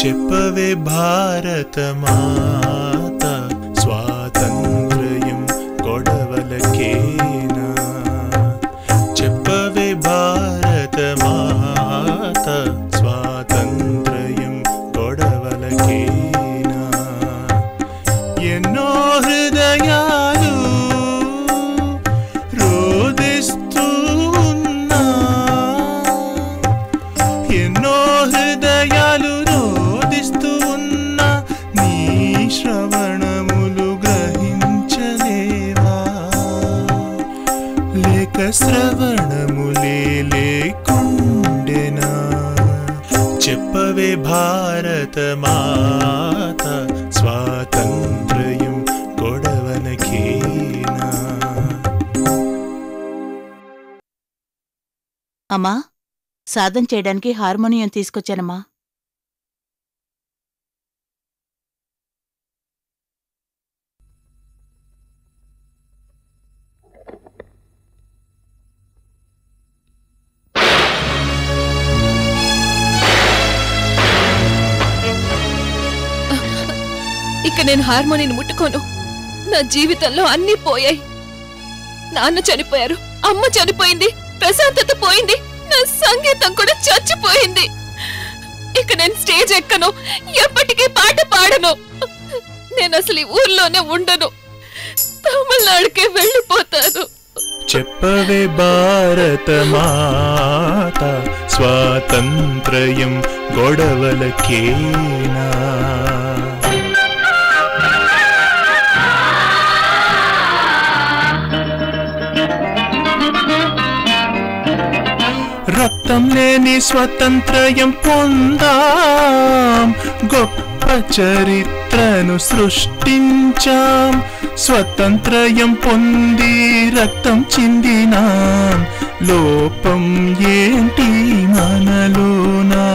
చెప్పవే భారత మాత స్వాతంత్ర్యం గొడవలకేనా చెప్పవే భారత మాత స్వాతంత్ర్యం గొడవలకేనా ఎన్నో హృదయాలు రోదిస్తూ ఉన్నా ఎన్నో హృదయాలు రోదిస్తూ ఉన్నా నీ శ్రవణములు గ్రహించలేవా లేక శ్రవణములే లేకుండెనా చెప్పవే భారత మాత స్వాతంత్ర్యం గొడవలకేనా. అమ్మా, సాధన చేయడానికి హార్మోనియం తీసుకొచ్చానమ్మా. ఇక నేను హార్మోనిని ముట్టుకోను. నా జీవితంలో అన్నీ పోయాయి. నాన్న చనిపోయారు, అమ్మ చనిపోయింది, ప్రశాంతత పోయింది, నా సంగీతం కూడా చచ్చిపోయింది. ఇక నేను స్టేజ్ ఎక్కను, ఎప్పటికీ పాట పాడను. నేను అసలు ఈ ఊర్లోనే ఉండను, తమిళనాడుకే వెళ్ళిపోతాను. చెప్పవే భారత మాత స్వాతంత్ర్యం గొడవలకేనా. రక్తం లేని స్వతంత్ర్యం పొందాం, గొప్ప చరిత్రను సృష్టించాం. స్వతంత్ర్యం పొంది రక్తం చిందినాం, లోపం ఏంటి మనలోనా.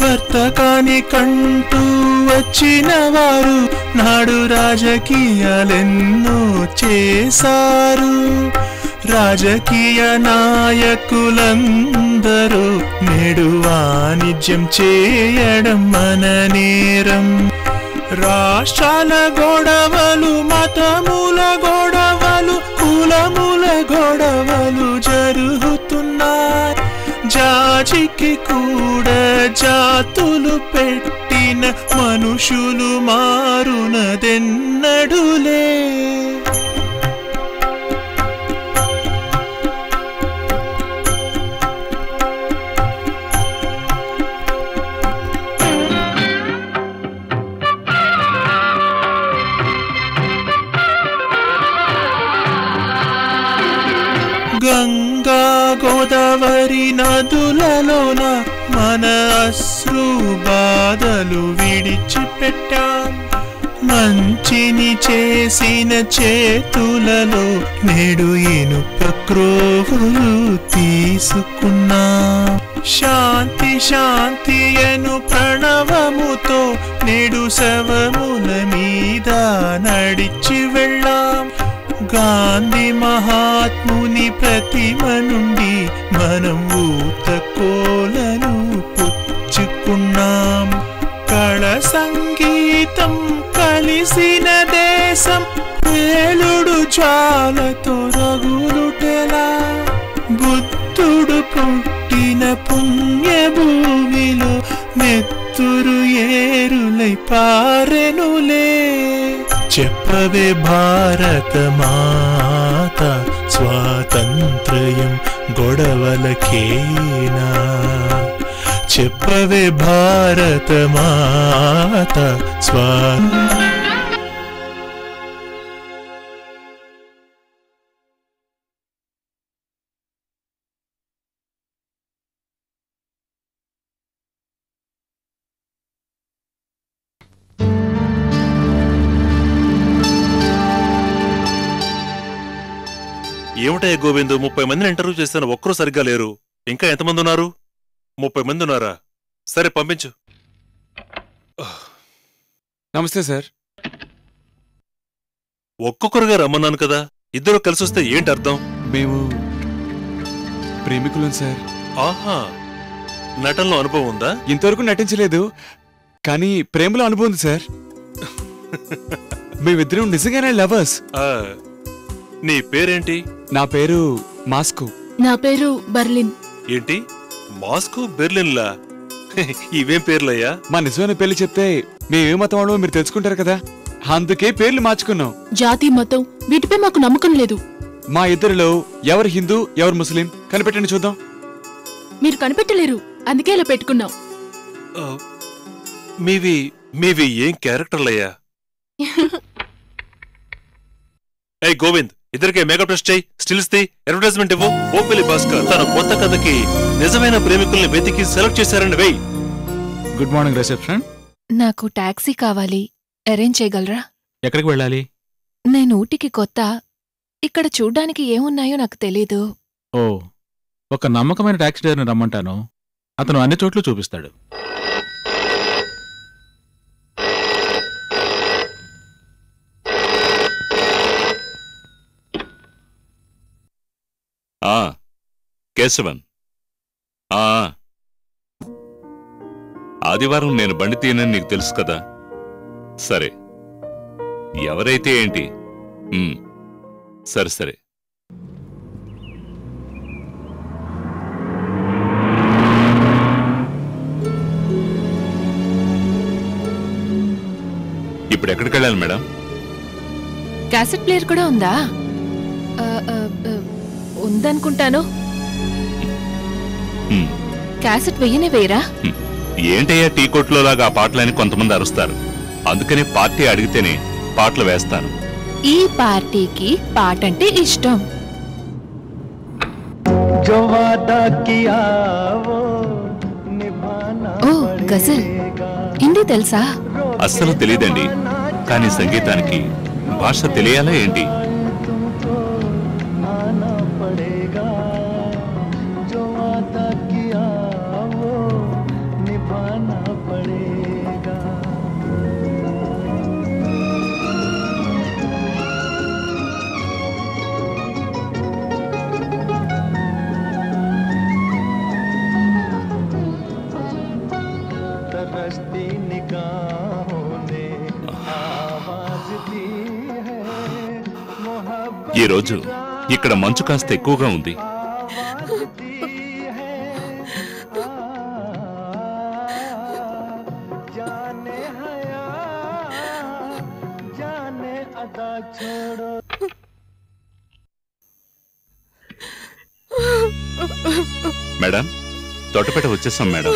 వర్తకాని కంటూ వచ్చిన వారు నాడు రాజకీయాలెన్నో చేశారు. రాజకీయ నాయకులందరూ నేడు వాణిజ్యం చేయడం మన నేరం. రాష్ట్రాల గొడవలు, మతముల గొడవలు, కులముల గొడవలు జరుగుతున్నాయి. జాజికి కూడా జాతులు పెట్టిన మనుషులు మారునదెన్నడులే. గంగా గోదావరి నదులలోన మన అశ్రు బాధలు విడిచిపెట్టాం. మంచిని చేసిన చేతులలో నేడు ఇనుప క్రోవులు తీసుకున్నాం. శాంతి శాంతి అను ప్రణవముతో నేడు శవముల మీద నడిచి వెళ్ళాం. గాంధీ మహాత్ముని ప్రతిమ నుండి మనం ఊత కోలను పుచ్చుకున్నాం. కళ సంగీతం కలిసిన దేశం వేలుడు జ్వాలతో రగులుటెలా. బుద్ధుడు పుట్టిన పుణ్యభూమిలో నెత్తురు ఏరులై పారెనులే. చెప్పవే భారత మాత స్వాతంత్ర్యం గొడవలకేనా. చెప్పవే భారత మాత ఏమిటయ్య గోవిందు, 30 మందిని ఇంటర్వ్యూ చేస్తాను, ఒక్కరూ సరిగ్గా లేరు. ఇంకా ఎంతమంది ఉన్నారు? 30 మంది ఉన్నారా? సరే పంపించు. నమస్తే సార్. ఒక్కొక్కరుగా రమ్మన్నాను కదా, ఇద్దరు కలిసి వస్తే ఏంటి అర్థం? మేము ప్రేమికులం సార్. ఆహా, నటనలో అనుభవం ఉందా? ఇంతవరకు నటించలేదు, కానీ ప్రేమలో అనుభవం ఉంది సార్. మేమిద్దరం నిజంగానే లవర్స్. నీ పేరేంటి? నా పేరు మాస్కో. నా పేరు బర్లిన్. ఏంటి మాస్కో బెర్లిన్లా? ఇవేం పేర్లయ్యా? మా నిజమైన పేర్లు చెప్తే మేమే మతం వాళ్ళో మీరు తెలుసుకుంటారు కదా, అందుకే పేర్లు మార్చుకున్నాం. జాతి మతం వీటిపై మాకు నమ్మకం లేదు. మా ఇద్దరిలో ఎవరు హిందూ ఎవరు ముస్లిం కనిపెట్టండి చూద్దాం. మీరు కనిపెట్టలేరు, అందుకే ఇలా పెట్టుకున్నాం. మీవి ఏం క్యారెక్టర్లయ్యా? ఏయ్ గోవింద్, ఇద్దరికే మేకప్ టెస్ట్ చేయి, స్టిల్స్ ది, అడ్వర్టైజ్మెంట్ ఇవ్వు. ఓపెలి భాస్కర్ తన కొత్త కథకి నిజమైన ప్రేమికుల్ని వెతికి సెలెక్ట్ చేశారని వెయ్యి. Good morning reception. నాకు టాక్సీ కావాలి, అరేంజ్ చేయగలరా? ఎక్కడికి వెళ్ళాలి? నేను ఊటీకి కొత్త, ఇక్కడ చూడ్డానికి ఏమున్నాయో నాకు తెలీదు. ఓ, ఒక నమ్మకమైన టాక్సీ డ్రైవర్ని రమ్మంటాను, అతను అన్ని చోట్ల చూపిస్తాడు. కేశవన్, ఆదివారం నేను బండి తీయనని నీకు తెలుసు కదా. సరే, ఎవరైతే ఏంటి? సరే సరే. ఇప్పుడు ఎక్కడికి వెళ్ళాలి మేడం? క్యాసెట్ ప్లేయర్ కూడా ఉందా? ఉందనుకుంటాను. క్యాసెట్ వెయ్యనే వేయరా? ఏంటయ్యా టీ కొట్లో లాగా ఆ పాటలని కొంతమంది అరుస్తారు. అందుకని పార్టీ అడిగితేనే పాటలు వేస్తాను. ఈ పార్టీకి పాట అంటే ఇష్టం. ఓ గజల్, హిందీ తెలుసా? అస్సలు తెలియదండి. కానీ సంగీతానికి భాష తెలియాలా ఏంటి? ఈ రోజు ఇక్కడ మంచు కాస్త ఎక్కువగా ఉంది. మేడం, తోటపేట వచ్చేసాం మేడం.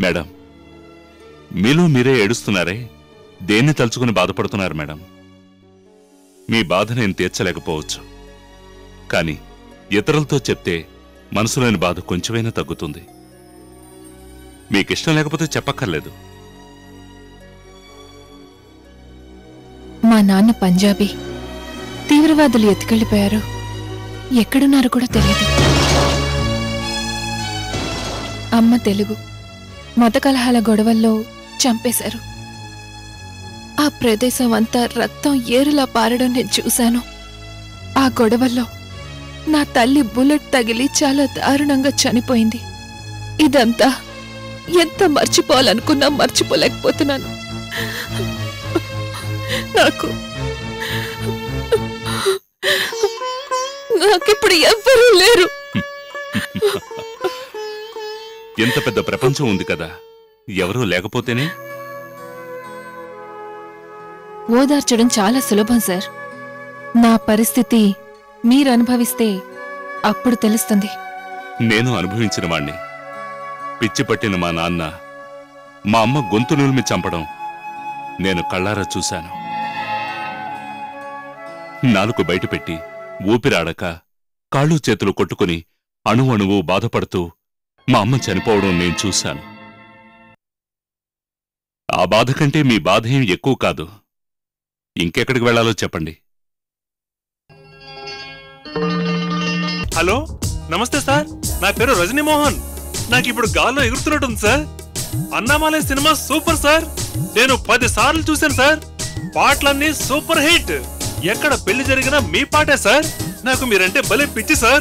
మేడం, మీలో మీరే ఏడుస్తున్నారే, దేన్ని తలుచుకుని బాధపడుతున్నారు మేడం? మీ బాధ నేను తీర్చలేకపోవచ్చు, కానీ ఇతరులతో చెప్తే మనసులోని బాధ కొంచెమైనా తగ్గుతుంది. మీకిష్టం లేకపోతే చెప్పక్కర్లేదు. మా నాన్న పంజాబీ, తీవ్రవాదులు ఎత్తుకెళ్ళిపోయారు. ఎక్కడున్నారు కూడా తెలియదు. అమ్మ తెలుగు, మత కలహాల గొడవల్లో చంపేశారు. ఆ ప్రదేశం అంతా రక్తం ఏరులా పారడం నేను చూశాను. ఆ గొడవల్లో నా తల్లి బుల్లెట్ తగిలి చాలా దారుణంగా చనిపోయింది. ఇదంతా ఎంత మర్చిపోవాలనుకున్నా మర్చిపోలేకపోతున్నాను. నాకిప్పుడు ఎవ్వరూ లేరు. ఎంత పెద్ద ప్రపంచం ఉంది కదా, ఎవరూ లేకపోతేనే. ఓదార్చడం చాలా సులభం సార్. నా పరిస్థితి మీరు అనుభవిస్తే అప్పుడు తెలుస్తుంది. నేను అనుభవించిన వాణ్ణి. పిచ్చి పట్టిన మా నాన్న మా అమ్మ గొంతు నులిమి చంపడం నేను కళ్ళారా చూశాను. నాలుగు బయటపెట్టి ఊపిరాడక కాళ్ళు చేతులు కొట్టుకుని అణువణువు బాధపడుతూ మా అమ్మ చనిపోవడం నేను చూశాను. ఆ బాధ కంటే మీ బాధ ఏం ఎక్కువ కాదు. ఇంకెక్కడికి వెళ్లాలో చెప్పండి. హలో, నమస్తే సార్. నా పేరు రజనీమోహన్. నాకు ఇప్పుడు గాల్లో ఎగురుతున్నట్టుంది sir. Annamalai cinema super sir. నేను 10 సార్లు చూశాను సార్. పాటలన్నీ సూపర్ హిట్. ఎక్కడ పెళ్లి జరిగినా మీ పాటే సార్. నాకు మీరంటే భలే పిచ్చి సార్.